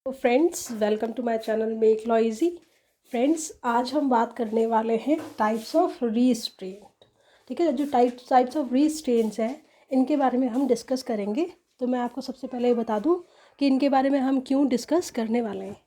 तो friends, welcome to my channel make law easy. Friends, आज हम बात करने वाले हैं टाइप्स ऑफ रीस्ट्रेंट। ठीक है, जो टाइप्स ऑफ रीस्ट्रेंट्स हैं इनके बारे में हम डिस्कस करेंगे। तो मैं आपको सबसे पहले ये बता दूं कि इनके बारे में हम क्यों डिस्कस करने वाले हैं,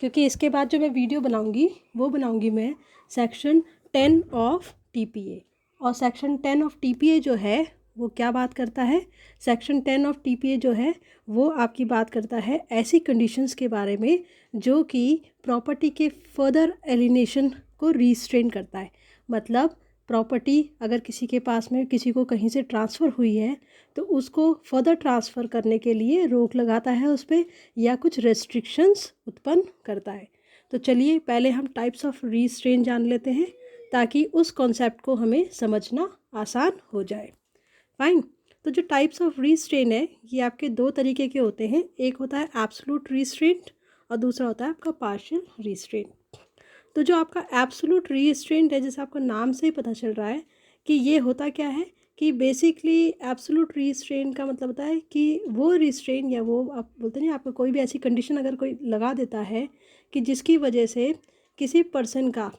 क्योंकि इसके बाद जो मैं वीडियो बनाऊंगी वो बनाऊंगी मैं सेक्शन 10 ऑफ टीपीए। और सेक्शन 10 ऑफ टीपीए जो है वो क्या बात करता है? सेक्शन 10 ऑफ टीपीए जो है वो आपकी बात करता है ऐसी कंडीशंस के बारे में जो कि प्रॉपर्टी के फर्दर एलिनेशन को रिस्ट्रेन करता है। मतलब प्रॉपर्टी अगर किसी के पास में किसी को कहीं से ट्रांसफ़र हुई है तो उसको फर्दर ट्रांसफ़र करने के लिए रोक लगाता है उस पर, या कुछ रेस्ट्रिक्शंस उत्पन्न करता है। तो चलिए पहले हम टाइप्स ऑफ रिस्ट्रेन जान लेते हैं ताकि उस कॉन्सेप्ट को हमें समझना आसान हो जाए। फाइन। तो जो टाइप्स ऑफ रीस्ट्रेन है ये आपके दो तरीके के होते हैं। एक होता है एब्सोल्यूट रीस्ट्रेंट और दूसरा होता है आपका पार्शियल रीस्ट्रेंट। तो जो आपका एब्सोल्यूट रीस्ट्रेंट है, जैसे आपका नाम से ही पता चल रहा है कि ये होता क्या है कि बेसिकली एब्सोल्यूट रीस्ट्रेंट का मतलब होता है कि वो रिस्ट्रेन या वो आप बोलते नहीं, आपको कोई भी ऐसी कंडीशन अगर कोई लगा देता है कि जिसकी वजह से किसी पर्सन का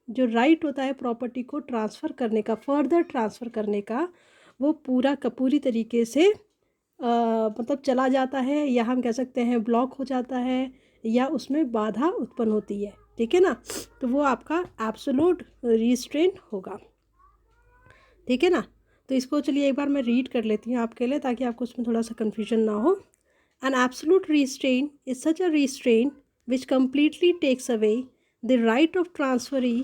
जो राइट होता है प्रॉपर्टी को ट्रांसफ़र करने का, फर्दर ट्रांसफ़र करने का, वो पूरा का पूरी तरीके से मतलब चला जाता है, या हम कह सकते हैं ब्लॉक हो जाता है, या उसमें बाधा उत्पन्न होती है। ठीक है ना, तो वो आपका एब्सोल्यूट रिस्ट्रेंट होगा। ठीक है ना, तो इसको चलिए एक बार मैं रीड कर लेती हूँ आपके लिए ताकि आपको उसमें थोड़ा सा कन्फ्यूजन ना हो। An absolute restraint is such a restraint which completely takes away the right of transferee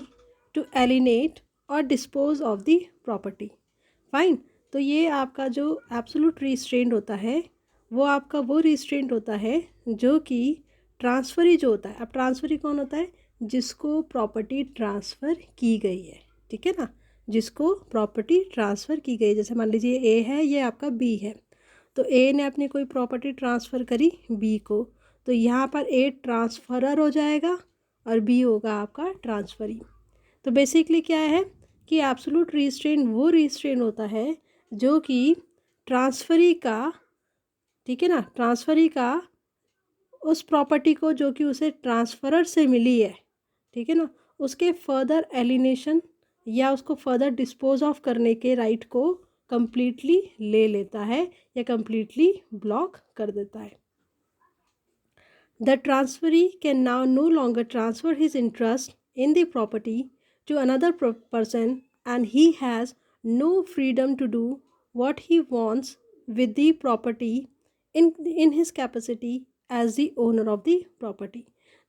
to alienate or dispose of the property. Fine. तो ये आपका जो एब्सोल्यूट रिस्ट्रेंट होता है वो आपका वो रिस्ट्रेंट होता है जो कि ट्रांसफरी जो होता है। अब ट्रांसफरी कौन होता है? जिसको प्रॉपर्टी ट्रांसफ़र की गई है। ठीक है ना, जिसको प्रॉपर्टी ट्रांसफ़र की गई। जैसे मान लीजिए ए है, ये आपका बी है, तो ए ने अपनी कोई प्रॉपर्टी ट्रांसफ़र करी बी को, तो यहाँ पर ए ट्रांसफरर हो जाएगा और बी होगा आपका ट्रांसफरी। तो बेसिकली क्या है कि एब्सोल्यूट रिस्ट्रेंट वो रिस्ट्रेंट होता है जो कि ट्रांसफरी का, ठीक है ना, ट्रांसफरी का उस प्रॉपर्टी को जो कि उसे ट्रांसफरर से मिली है, ठीक है ना, उसके फर्दर एलिनेशन या उसको फर्दर डिस्पोज ऑफ करने के राइट को कंप्लीटली ले लेता है या कंप्लीटली ब्लॉक कर देता है। The transferee can now no longer transfer his interest in the property to another person, and he has no freedom to do what he wants with the property in his capacity as the owner of the property.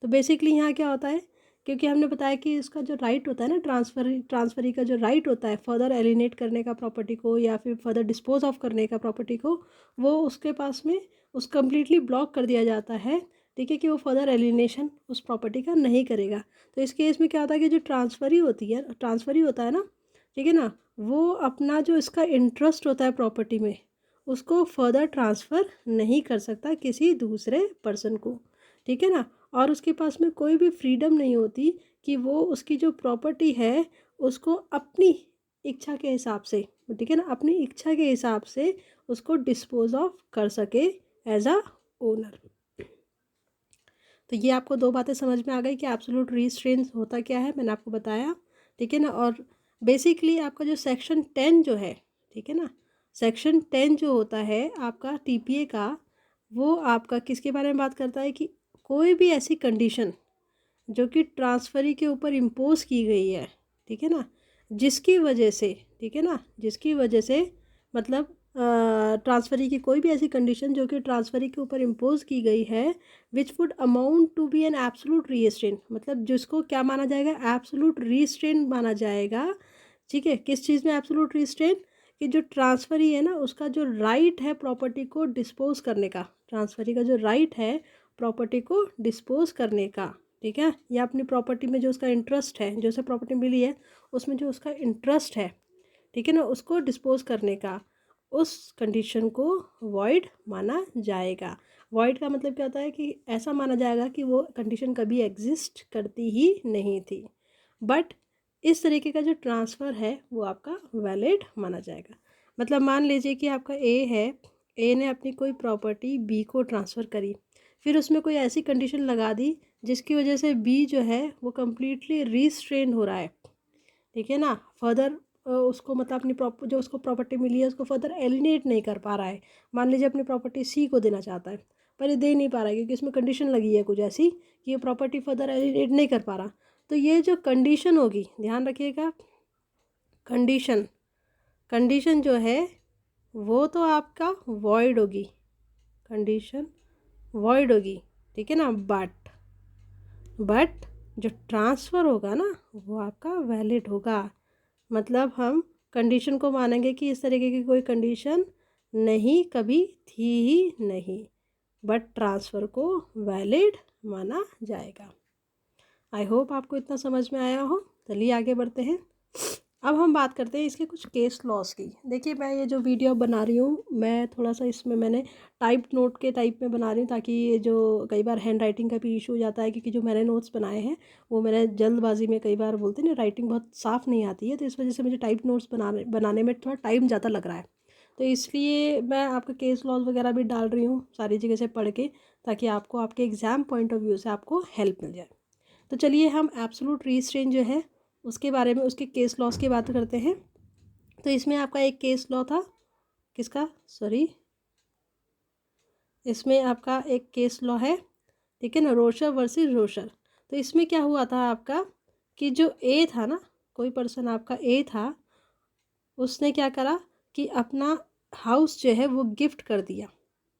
तो basically यहाँ क्या होता है, क्योंकि हमने बताया कि इसका जो राइट होता है ना, ट्रांसफरी का जो राइट होता है फर्दर एलिनेट करने का प्रॉपर्टी को या फिर फर्दर डिस्पोज ऑफ करने का प्रॉपर्टी को, वो उसके पास में उस कम्प्लीटली ब्लॉक कर दिया जाता है। ठीक है, कि वो फर्दर एलिनेशन उस प्रॉपर्टी का नहीं करेगा। तो इस केस में क्या होता है कि जो ट्रांसफरी होता है ना, ठीक है ना, वो अपना जो इसका इंटरेस्ट होता है प्रॉपर्टी में उसको फर्दर ट्रांसफ़र नहीं कर सकता किसी दूसरे पर्सन को। ठीक है ना, और उसके पास में कोई भी फ्रीडम नहीं होती कि वो उसकी जो प्रॉपर्टी है उसको अपनी इच्छा के हिसाब से, ठीक है ना, अपनी इच्छा के हिसाब से उसको डिस्पोज ऑफ कर सके एज अ ओनर। तो ये आपको दो बातें समझ में आ गई कि एब्सोल्यूट रिस्ट्रेंट होता क्या है, मैंने आपको बताया। ठीक है ना, और बेसिकली आपका जो सेक्शन 10 जो है, ठीक है ना, सेक्शन 10 जो होता है आपका टीपीए का, वो आपका किसके बारे में बात करता है कि कोई भी ऐसी कंडीशन जो कि ट्रांसफरी के ऊपर इम्पोज की गई है, ठीक है ना, जिसकी वजह से, ठीक है ना, जिसकी वजह से मतलब ट्रांसफरी की कोई भी ऐसी कंडीशन जो कि ट्रांसफरी के ऊपर इम्पोज की गई है which would amount to be an absolute restraint, मतलब जिसको क्या माना जाएगा? एब्सोल्यूट रीस्ट्रेंट माना जाएगा। ठीक है, किस चीज़ में एब्सोल्यूट रीस्ट्रेंट? कि जो ट्रांसफरी है ना उसका जो राइट है प्रॉपर्टी को डिस्पोज करने का, ट्रांसफरी का जो राइट है प्रॉपर्टी को डिस्पोज करने का, ठीक है, या अपनी प्रॉपर्टी में जो उसका इंटरेस्ट है, जो उसे प्रॉपर्टी मिली है उसमें जो उसका इंटरेस्ट है, ठीक है ना, उसको डिस्पोज करने का, उस कंडीशन को वॉइड माना जाएगा। वॉइड का मतलब क्या होता है कि ऐसा माना जाएगा कि वो कंडीशन कभी एग्जिस्ट करती ही नहीं थी, बट इस तरीके का जो ट्रांसफ़र है वो आपका वैलिड माना जाएगा। मतलब मान लीजिए कि आपका ए है, ए ने अपनी कोई प्रॉपर्टी बी को ट्रांसफ़र करी, फिर उसमें कोई ऐसी कंडीशन लगा दी जिसकी वजह से बी जो है वो कम्प्लीटली रीस्ट्रेन हो रहा है, ठीक है ना, फर्दर उसको मतलब अपनी जो उसको प्रॉपर्टी मिली है उसको फर्दर एलिनेट नहीं कर पा रहा है। मान लीजिए अपनी प्रॉपर्टी सी को देना चाहता है पर ये दे नहीं पा रहा है क्योंकि इसमें कंडीशन लगी है कुछ ऐसी कि ये प्रॉपर्टी फर्दर एलिनेट नहीं कर पा रहा। तो ये जो कंडीशन होगी, ध्यान रखिएगा, कंडीशन कंडीशन जो है वो तो आपका वॉइड होगी, कंडीशन वॉइड होगी, ठीक है ना। बट जो ट्रांसफ़र होगा ना वो आपका वैलिड होगा। मतलब हम कंडीशन को मानेंगे कि इस तरीके की कोई कंडीशन नहीं कभी थी ही नहीं, बट ट्रांसफ़र को वैलिड माना जाएगा। आई होप आपको इतना समझ में आया हो। चलिए आगे बढ़ते हैं। अब हम बात करते हैं इसके कुछ केस लॉस की। देखिए मैं ये जो वीडियो बना रही हूँ मैं थोड़ा सा इसमें मैंने टाइप नोट के टाइप में बना रही हूँ ताकि ये जो कई बार हैंड राइटिंग का भी इशू हो जाता है क्योंकि जो मैंने नोट्स बनाए हैं वो मैंने जल्दबाजी में, कई बार बोलते हैं ना राइटिंग बहुत साफ़ नहीं आती है, तो इस वजह से मुझे टाइप नोट्स बनाने में थोड़ा टाइम ज़्यादा लग रहा है। तो इसलिए मैं आपका केस लॉस वगैरह भी डाल रही हूँ सारी जगह से पढ़ के, ताकि आपको आपके एग्ज़ाम पॉइंट ऑफ व्यू से आपको हेल्प मिल जाए। तो चलिए हम एब्सोल्यूट रीस्ट्रेन जो है उसके बारे में, उसके केस लॉस की बात करते हैं। तो इसमें आपका एक केस लॉ था, किसका, सॉरी, इसमें आपका एक केस लॉ है, ठीक है ना, रोशर वर्सेस रोशर। तो इसमें क्या हुआ था आपका कि जो ए था ना, कोई पर्सन आपका ए था, उसने क्या करा कि अपना हाउस जो है वो गिफ्ट कर दिया,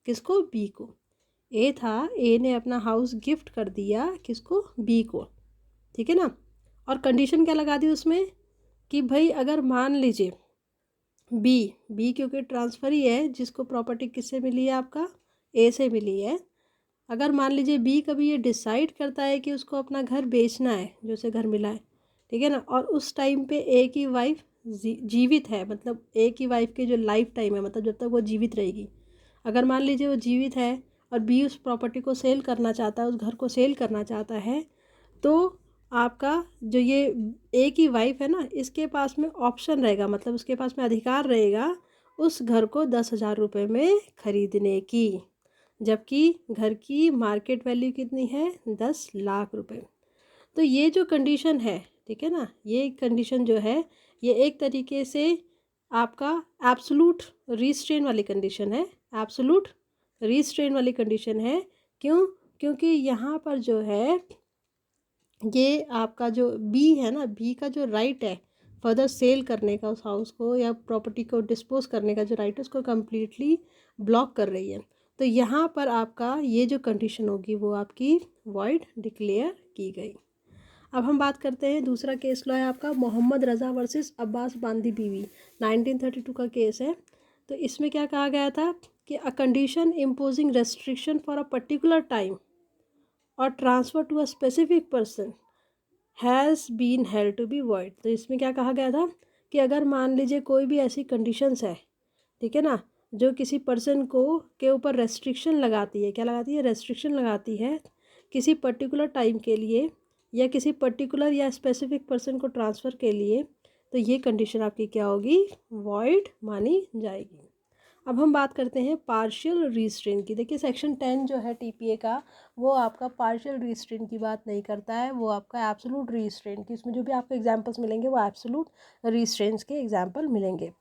किसको, बी को। ए था, ए ने अपना हाउस गिफ्ट कर दिया किसको, बी को, ठीक है ना। और कंडीशन क्या लगा दी उसमें कि भाई अगर मान लीजिए बी क्योंकि ट्रांसफ़र ही है, जिसको प्रॉपर्टी किससे मिली है, आपका ए से मिली है। अगर मान लीजिए बी कभी ये डिसाइड करता है कि उसको अपना घर बेचना है जो उसे घर मिला है, ठीक है ना, और उस टाइम पे ए की वाइफ जीवित है, मतलब ए की वाइफ के जो लाइफ टाइम है, मतलब जब तक वो जीवित रहेगी, अगर मान लीजिए वो जीवित है और बी उस प्रॉपर्टी को सेल करना चाहता है, उस घर को सेल करना चाहता है, तो आपका जो ये ए की वाइफ है ना, इसके पास में ऑप्शन रहेगा, मतलब उसके पास में अधिकार रहेगा उस घर को 10,000 रुपये में ख़रीदने की, जबकि घर की मार्केट वैल्यू कितनी है, 10 लाख रुपए। तो ये जो कंडीशन है, ठीक है ना, ये कंडीशन जो है ये एक तरीके से आपका एब्सोल्यूट रीस्ट्रेन वाली कंडीशन है, एब्सोल्यूट रीस्ट्रेन वाली कंडीशन है। क्यों, क्योंकि यहाँ पर जो है ये आपका जो बी है ना, बी का जो राइट है फर्दर सेल करने का उस हाउस को या प्रॉपर्टी को डिस्पोज करने का जो राइट है उसको कम्प्लीटली ब्लॉक कर रही है। तो यहाँ पर आपका ये जो कंडीशन होगी वो आपकी वॉइड डिक्लेयर की गई। अब हम बात करते हैं, दूसरा केस लॉ है आपका मोहम्मद रज़ा वर्सेस अब्बास बांदी बीवी, 1932 का केस है। तो इसमें क्या कहा गया था कि a condition imposing restriction for a particular time or transfer to a specific person has been held to be void. तो इसमें क्या कहा गया था कि अगर मान लीजिए कोई भी ऐसी कंडीशंस है, ठीक है ना, जो किसी पर्सन को के ऊपर रेस्ट्रिक्शन लगाती है, क्या लगाती है, रेस्ट्रिक्शन लगाती है किसी पर्टिकुलर टाइम के लिए या किसी पर्टिकुलर या स्पेसिफिक पर्सन को ट्रांसफ़र के लिए, तो ये कंडीशन आपकी क्या होगी, वॉइड मानी जाएगी। अब हम बात करते हैं पार्शियल रीस्ट्रेन की। देखिए सेक्शन 10 जो है टीपीए का वो आपका पार्शियल रीस्ट्रेन की बात नहीं करता है, वो आपका एब्सोल्यूट रीस्ट्रेन की, इसमें जो भी आपको एग्जांपल्स मिलेंगे वो एब्सोल्यूट रीस्ट्रेन्स के एग्जांपल मिलेंगे।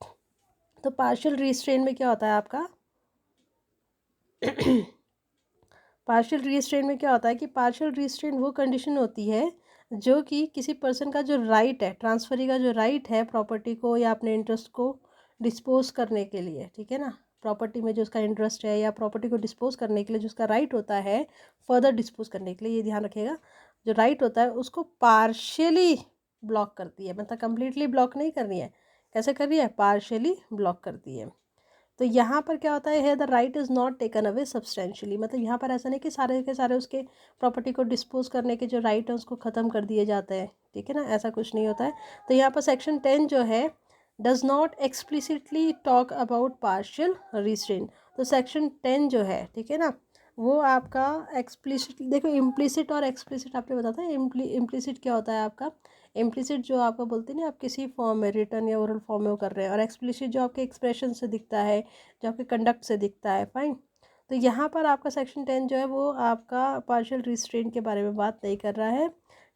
तो पार्शियल रीस्ट्रेन में क्या होता है आपका पार्शियल रीस्ट्रेन में क्या होता है कि पार्शियल रीस्ट्रेन वो कंडीशन होती है जो कि किसी पर्सन का जो राइट है, ट्रांसफरी का जो राइट है प्रॉपर्टी को या अपने इंटरेस्ट को डिस्पोज करने के लिए, ठीक है ना, प्रॉपर्टी में जो उसका इंटरेस्ट है या प्रॉपर्टी को डिस्पोज करने के लिए जो उसका राइट होता है फर्दर डिस्पोज करने के लिए, ये ध्यान रखिएगा, जो राइट होता है उसको पार्शियली ब्लॉक करती है, मतलब कंप्लीटली ब्लॉक नहीं कर रही है, कैसे कर रही है, पार्शियली ब्लॉक करती है। तो यहाँ पर क्या होता है, the right is not taken away substantially, मतलब यहाँ पर ऐसा नहीं कि सारे के सारे उसके प्रॉपर्टी को डिस्पोज करने के जो राइट है उसको ख़त्म कर दिए जाते हैं, ठीक है ना, ऐसा कुछ नहीं होता है। तो यहाँ पर सेक्शन 10 जो है does not explicitly talk about partial restrain. तो सेक्शन 10 जो है, ठीक है ना, वो आपका एक्सप्लिसिट, देखो इम्प्लिसिट और एक्सप्लिसिट आपने बताया था। इम्प्लिसिट क्या होता है आपका, इम्प्लिसिट जो आपका बोलते हैं ना, आप किसी फॉर्म में रिटर्न या ओरल फॉर्म में वो कर रहे हैं, और एक्सप्लिसिट जो आपके एक्सप्रेशन से दिखता है, जो आपके कंडक्ट से दिखता है, फाइन। तो यहाँ पर आपका सेक्शन 10 जो है वो आपका पार्शियल रिस्ट्रेंट के बारे में बात नहीं कर रहा है,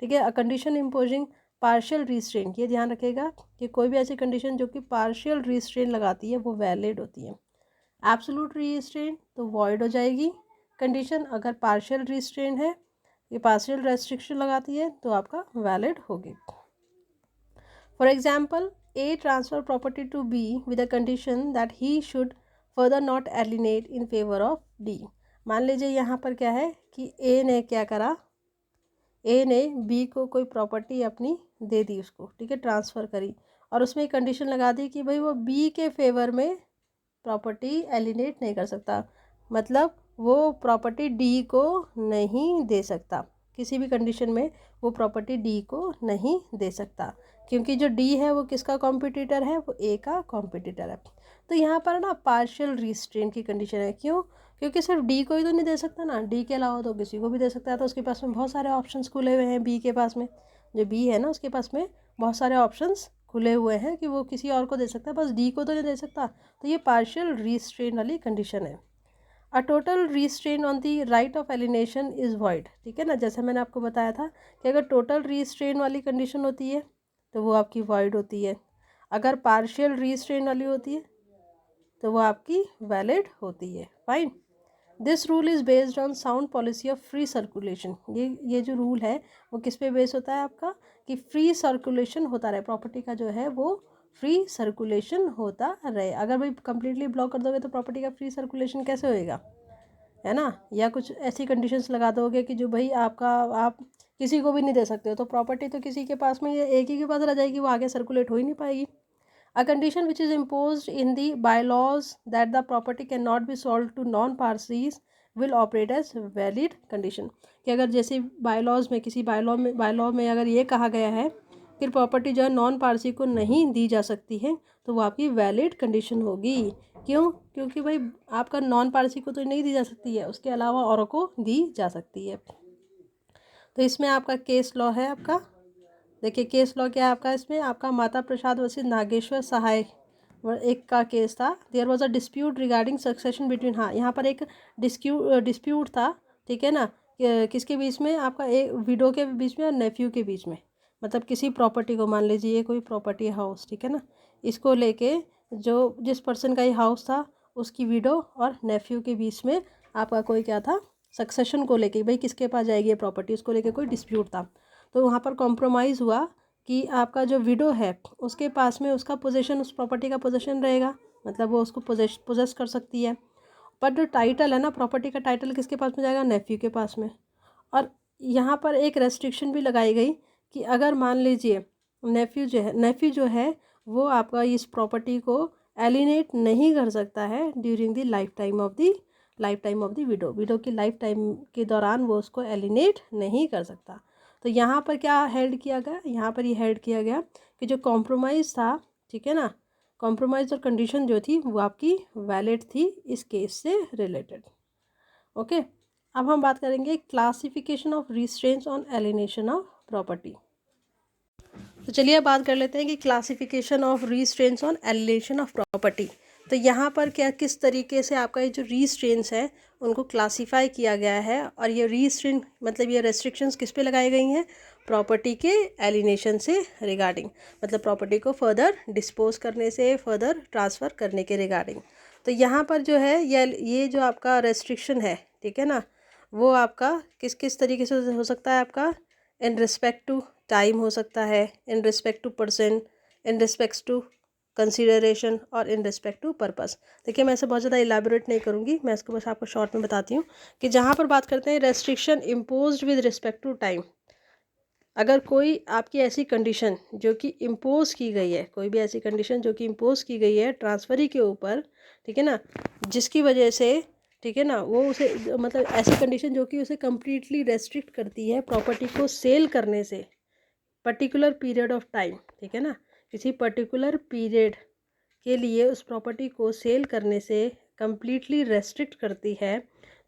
ठीक है। अ कंडीशन इम्पोजिंग पार्शियल रिस्ट्रेंट, ये ध्यान रखेगा कि कोई भी ऐसी कंडीशन जो कि पार्शियल रिस्ट्रेंट लगाती है वो वैलिड होती है। एब्सोल्यूट रिस्ट्रेंट तो वॉइड हो जाएगी कंडीशन, अगर पार्शियल रिस्ट्रेंट है, ये पार्शियल रेस्ट्रिक्शन लगाती है तो आपका वैलिड होगी। For example, a transfer property to be with a condition that he should further not alienate in favour of D. मान लीजिए यहाँ पर क्या है कि ए ने क्या करा, ए ने बी को कोई प्रॉपर्टी अपनी दे दी उसको, ठीक है, ट्रांसफ़र करी, और उसमें एक कंडीशन लगा दी कि भाई वो बी के फेवर में प्रॉपर्टी एलिनेट नहीं कर सकता, मतलब वो प्रॉपर्टी डी को नहीं दे सकता, किसी भी कंडीशन में वो प्रॉपर्टी डी को नहीं दे सकता, क्योंकि जो डी है वो किसका कॉम्पिटिटर है, वो ए का कॉम्पिटिटर है। तो यहाँ पर ना पार्शियल रिस्ट्रेंट की कंडीशन है, क्यों? क्योंकि सिर्फ डी को ही तो नहीं दे सकता ना, डी के अलावा तो किसी को भी दे सकता है, तो उसके पास में बहुत सारे ऑप्शंस खुले हुए हैं, बी के पास में, जो बी है ना उसके पास में बहुत सारे ऑप्शंस खुले हुए हैं कि वो किसी और को दे सकता है, बस डी को तो नहीं दे सकता। तो ये पार्शियल रिस्ट्रेन वाली कंडीशन है। A total restrain on the right of alienation is void, ठीक है ना, जैसे मैंने आपको बताया था कि अगर टोटल रिस्ट्रेन वाली कंडीशन होती है तो वो आपकी वॉइड होती है, अगर पार्शियल रिस्ट्रेन वाली होती है तो वो आपकी वैलिड होती है। Fine. This rule is based on sound policy of free circulation. ये जो रूल है वो किस पे बेस होता है आपका, कि फ्री सर्कुलेशन होता रहे, प्रॉपर्टी का जो है वो फ्री सर्कुलेशन होता रहे। अगर भाई कंप्लीटली ब्लॉक कर दोगे तो प्रॉपर्टी का फ्री सर्कुलेशन कैसे होएगा, है ना, या कुछ ऐसी कंडीशंस लगा दोगे कि जो भाई आपका आप किसी को भी नहीं दे सकते हो, तो प्रॉपर्टी तो किसी के पास में, ये एक ही के पास रह जाएगी, वो आगे सर्कुलेट हो ही नहीं पाएगी। A condition which is imposed in the bylaws that the property cannot be sold to non-parties will operate as valid condition। कि अगर जैसे बायलॉज में, किसी बायलॉ में अगर ये कहा गया है कि प्रॉपर्टी जो है नॉन पार्सी को नहीं दी जा सकती है तो वो आपकी वैलिड कंडीशन होगी। क्यों? क्योंकि भाई आपका नॉन पार्सी को तो नहीं दी जा सकती है, उसके अलावा औरों को दी जा सकती है। तो इसमें आपका केस लॉ है आपका, देखिए केस लॉ क्या है आपका, इसमें आपका माता प्रसाद वर्सेस नागेश्वर सहाय एक का केस था। There was a dispute regarding succession between, हाँ यहाँ पर एक डिस्प्यूट था, ठीक है ना, किसके बीच में, आपका एक विडो के बीच में और नेफ्यू के बीच में, मतलब किसी प्रॉपर्टी को, मान लीजिए ये कोई प्रॉपर्टी हाउस, ठीक है ना, इसको लेके जो जिस पर्सन का ये हाउस था उसकी विडो और नेफ्यू के बीच में आपका कोई क्या था, सक्सेशन को लेके, भाई किसके पास जाएगी ये प्रॉपर्टी, उसको लेके कोई डिस्प्यूट था। तो वहाँ पर कॉम्प्रोमाइज़ हुआ कि आपका जो विडो है उसके पास में उसका पोजेशन, उस प्रॉपर्टी का पोजेशन रहेगा, मतलब वो उसको पोजेस कर सकती है, पर जो टाइटल है ना, प्रॉपर्टी का टाइटल किसके पास में जाएगा, नेफ्यू के पास में। और यहाँ पर एक रेस्ट्रिक्शन भी लगाई गई कि अगर मान लीजिए नेफ्यू जो है वो आपका इस प्रॉपर्टी को एलिनेट नहीं कर सकता है during the life time of the widow की लाइफ टाइम के दौरान वो उसको एलिनेट नहीं कर सकता। तो यहाँ पर क्या हेल्ड किया गया, यहाँ पर ये हेल्ड किया गया कि जो कॉम्प्रोमाइज़ था, ठीक है ना, कॉम्प्रोमाइज़ और कंडीशन जो थी वो आपकी वैलिड थी इस केस से रिलेटेड। ओके, अब हम बात करेंगे classification of restraints on alienation of property. तो चलिए बात कर लेते हैं कि classification of restraints on alienation of property. तो यहाँ पर क्या किस तरीके से आपका ये जो रिस्ट्रेंट्स है उनको क्लासिफाई किया गया है, और ये रिस्ट्रेंट मतलब ये रेस्ट्रिक्शंस किस पे लगाई गई हैं, प्रॉपर्टी के एलिनेशन से रिगार्डिंग, मतलब प्रॉपर्टी को फर्दर डिस्पोज करने से, फर्दर ट्रांसफ़र करने के रिगार्डिंग। तो यहाँ पर जो है ये जो आपका रेस्ट्रिक्शन है, ठीक है ना, वो आपका किस किस तरीके से हो सकता है आपका, इन रिस्पेक्ट टू टाइम हो सकता है, in respect to person, in respect to consideration और इन रिस्पेक्ट टू पर्पस। देखिए मैं इसे बहुत ज़्यादा इलेबोरेट नहीं करूँगी, मैं इसको बस आपको शॉर्ट में बताती हूँ कि जहाँ पर बात करते हैं restriction imposed with respect to time, अगर कोई आपकी ऐसी कंडीशन जो कि इम्पोज की गई है, कोई भी ऐसी कंडीशन जो कि इम्पोज की गई है ट्रांसफरी के ऊपर, ठीक है ना, जिसकी वजह से, ठीक है ना, वो उसे मतलब ऐसी कंडीशन जो कि उसे कम्प्लीटली रेस्ट्रिक्ट करती है प्रॉपर्टी को सेल करने से पर्टिकुलर पीरियड ऑफ टाइम, ठीक है ना, किसी पर्टिकुलर पीरियड के लिए उस प्रॉपर्टी को सेल करने से कम्प्लीटली रेस्ट्रिक्ट करती है,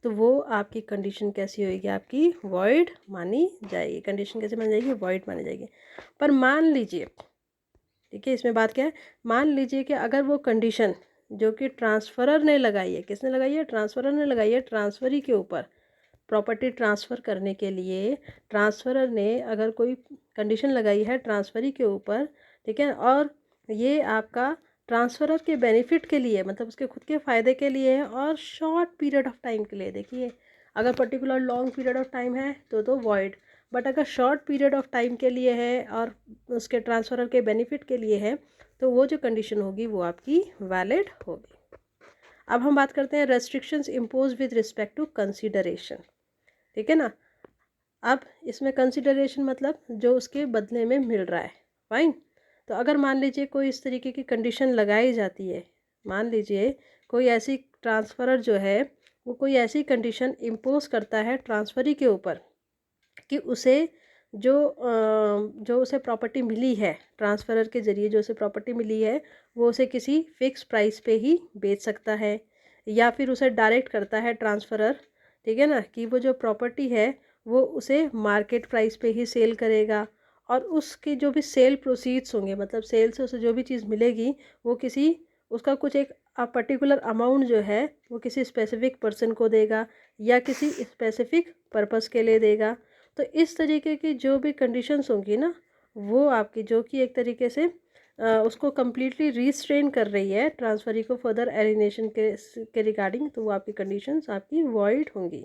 तो वो आपकी कंडीशन कैसी होगी, आपकी वॉइड मानी जाएगी। कंडीशन कैसे मानी जाएगी, वॉइड मानी जाएगी। पर मान लीजिए, ठीक है, इसमें बात क्या है, मान लीजिए कि अगर वो कंडीशन जो कि ट्रांसफरर ने लगाई है। किसने लगाई है? ट्रांसफरर ने लगाई है ट्रांसफरी के ऊपर। प्रॉपर्टी ट्रांसफ़र करने के लिए ट्रांसफरर ने अगर कोई कंडीशन लगाई है ट्रांसफरी के ऊपर, ठीक है, और ये आपका ट्रांसफरर के बेनिफिट के लिए, मतलब उसके खुद के फ़ायदे के लिए है और शॉर्ट पीरियड ऑफ टाइम के लिए। देखिए, अगर particular long period of time है तो वॉइड, बट अगर शॉर्ट पीरियड ऑफ टाइम के लिए है और उसके ट्रांसफरर के बेनिफिट के लिए है तो वो जो कंडीशन होगी वो आपकी वैलिड होगी। अब हम बात करते हैं restrictions impose with respect to consideration, ठीक है ना। अब इसमें कंसीडरेशन मतलब जो उसके बदले में मिल रहा है, फाइन। तो अगर मान लीजिए कोई इस तरीके की कंडीशन लगाई जाती है, मान लीजिए कोई ऐसी ट्रांसफरर जो है वो कोई ऐसी कंडीशन इम्पोज करता है ट्रांसफरी के ऊपर कि उसे जो उसे प्रॉपर्टी मिली है ट्रांसफरर के ज़रिए, जो उसे प्रॉपर्टी मिली है वो उसे किसी फिक्स प्राइस पे ही बेच सकता है, या फिर उसे डायरेक्ट करता है ट्रांसफरर, ठीक है ना, कि वो जो प्रॉपर्टी है वो उसे मार्केट प्राइस पे ही सेल करेगा और उसके जो भी सेल प्रोसीड्स होंगे, मतलब सेल से उसे जो भी चीज़ मिलेगी वो किसी उसका कुछ एक पर्टिकुलर अमाउंट जो है वो किसी स्पेसिफिक पर्सन को देगा या किसी स्पेसिफिक पर्पस के लिए देगा। तो इस तरीके की जो भी कंडीशंस होंगी ना वो आपकी, जो कि एक तरीके से उसको कम्प्लीटली रिस्ट्रेन कर रही है ट्रांसफरी को फर्दर एलिनेशन के रिगार्डिंग, तो वो आपकी कंडीशंस आपकी वॉइड होंगी,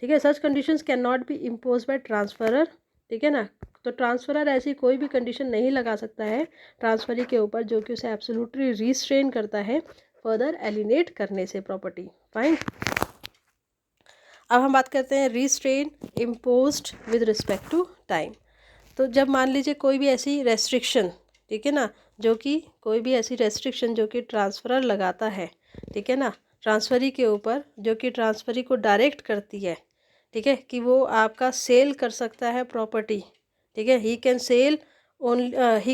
ठीक है। सच conditions can not be impose by transferor, ठीक है ना। तो ट्रांसफरर ऐसी कोई भी कंडीशन नहीं लगा सकता है ट्रांसफरी के ऊपर जो कि उसे एब्सोल्युटली रिस्ट्रेन करता है फर्दर एलिनेट करने से प्रॉपर्टी, फाइन। अब हम बात करते हैं restraint imposed with respect to time. तो जब मान लीजिए कोई भी ऐसी रेस्ट्रिक्शन, ठीक है ना, जो कि कोई भी ऐसी रेस्ट्रिक्शन जो कि ट्रांसफरर लगाता है, ठीक है ना, ट्रांसफरी के ऊपर, जो कि ट्रांसफरी को डायरेक्ट करती है, ठीक है, कि वो आपका सेल कर सकता है प्रॉपर्टी, ठीक है, he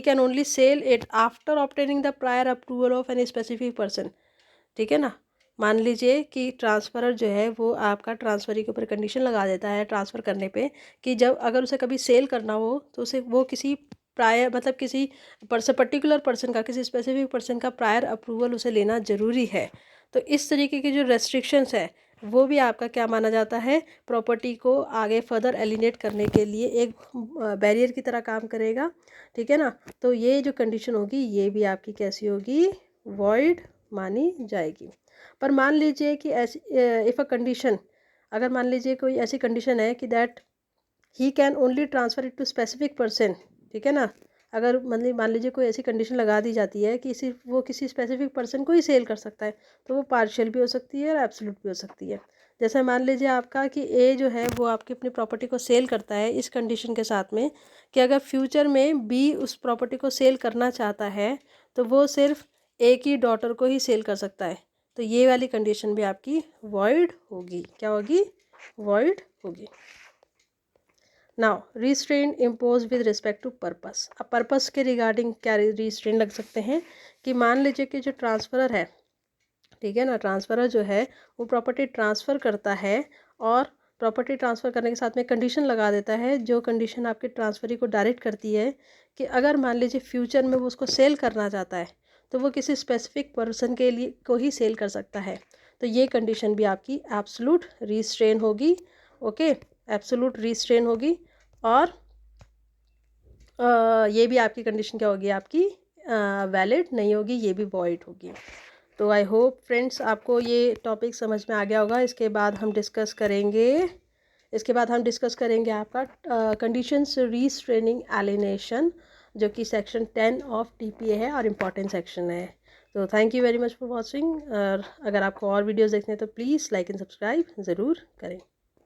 can only sell it after obtaining the prior approval of any specific person, ठीक है ना। मान लीजिए कि ट्रांसफ़रर जो है वो आपका ट्रांसफरी के ऊपर कंडीशन लगा देता है ट्रांसफ़र करने पे कि जब अगर उसे कभी सेल करना हो तो उसे वो किसी प्रायर, मतलब किसी पर्टिकुलर पर्सन का, किसी स्पेसिफिक पर्सन का प्रायर अप्रूवल उसे लेना ज़रूरी है। तो इस तरीके की जो रेस्ट्रिक्शंस है वो भी आपका क्या माना जाता है, प्रॉपर्टी को आगे फर्दर एलिनेट करने के लिए एक बैरियर की तरह काम करेगा, ठीक है ना। तो ये जो कंडीशन होगी ये भी आपकी कैसी होगी, वॉइड मानी जाएगी। पर मान लीजिए कि ऐसी इफ़ अ कंडीशन, अगर मान लीजिए कोई ऐसी कंडीशन है कि that he can only transfer it to specific person, ठीक है ना। अगर मतलब मान लीजिए कोई ऐसी कंडीशन लगा दी जाती है कि सिर्फ वो किसी स्पेसिफिक पर्सन को ही सेल कर सकता है, तो वो पार्शियल भी हो सकती है और एब्सोल्यूट भी हो सकती है। जैसे मान लीजिए आपका कि ए जो है वो आपकी अपनी प्रॉपर्टी को सेल करता है इस कंडीशन के साथ में कि अगर फ्यूचर में बी उस प्रॉपर्टी को सेल करना चाहता है तो वो सिर्फ ए की डॉटर को ही सेल कर सकता है, तो ये वाली कंडीशन भी आपकी वॉइड होगी। क्या होगी? वॉइड होगी। Now restraint impose with respect to purpose. अब पर्पस के रिगार्डिंग क्या रिस्ट्रेन लग सकते हैं कि मान लीजिए कि जो ट्रांसफरर है, ठीक है ना, ट्रांसफरर जो है वो प्रॉपर्टी ट्रांसफ़र करता है और प्रॉपर्टी ट्रांसफ़र करने के साथ में कंडीशन लगा देता है, जो कंडीशन आपके ट्रांसफरी को डायरेक्ट करती है कि अगर मान लीजिए फ्यूचर में वो उसको सेल करना चाहता है तो वो किसी स्पेसिफिक पर्सन के लिए को ही सेल कर सकता है। तो ये कंडीशन भी आपकी एब्सोल्यूट रिस्ट्रेन होगी, ओके, एब्सोल्यूट रिस्ट्रेन होगी। और ये भी आपकी कंडीशन क्या होगी, आपकी वैलिड नहीं होगी, ये भी वॉइड होगी। तो आई होप फ्रेंड्स आपको ये टॉपिक समझ में आ गया होगा। इसके बाद हम डिस्कस करेंगे आपका कंडीशंस रिस्ट्रेनिंग एलिनेशन, जो कि सेक्शन 10 ऑफ टीपीए है और इम्पॉर्टेंट सेक्शन है। तो thank you very much for watching. और अगर आपको और वीडियोज़ देखने हैं तो प्लीज़ लाइक एंड सब्सक्राइब ज़रूर करें।